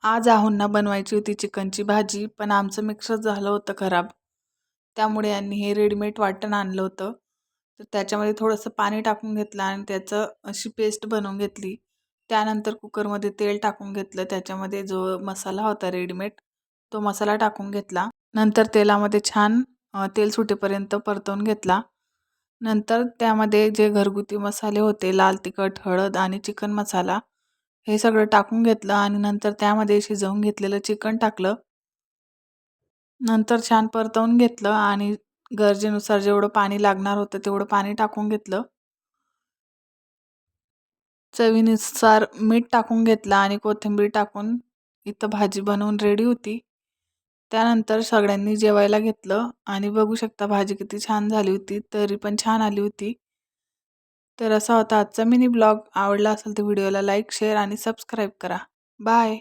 आज आहोंना बनवायची होती चिकनची भाजी, पण आमचं मिक्सर झालं होतं खराब. त्यामुळे यांनी हे रेडीमेड वाटण आणलं होतं. तर त्याच्यामध्ये थोडंसं पाणी टाकून घेतलं आणि त्याचं अशी पेस्ट बनवून घेतली. त्यानंतर कुकरमध्ये तेल टाकून घेतलं. त्याच्यामध्ये जो मसाला होता रेडीमेड, तो मसाला टाकून घेतला. नंतर तेलामध्ये छान तेल सुटेपर्यंत परतवून घेतला. नंतर त्यामध्ये जे घरगुती मसाले होते, लाल तिखट, हळद आणि चिकन मसाला हे सगळं टाकून घेतलं आणि नंतर त्यामध्ये शिजवून घेतलेलं चिकन टाकलं. नंतर छान परतवून घेतलं आणि गरजेनुसार जेवढं पाणी लागणार होतं तेवढं पाणी टाकून घेतलं. चवीनुसार मीठ टाकून घेतलं आणि कोथिंबीर टाकून इथं भाजी बनवून रेडी होती. त्यानंतर सगळ्यांनी जेवायला घेतलं आणि बघू शकता भाजी किती छान झाली होती. तरी पण छान आली होती. तर असा होता आजचा मिनी ब्लॉग. आवडला असेल तर व्हिडिओला लाईक, शेअर आणि सबस्क्राईब करा. बाय.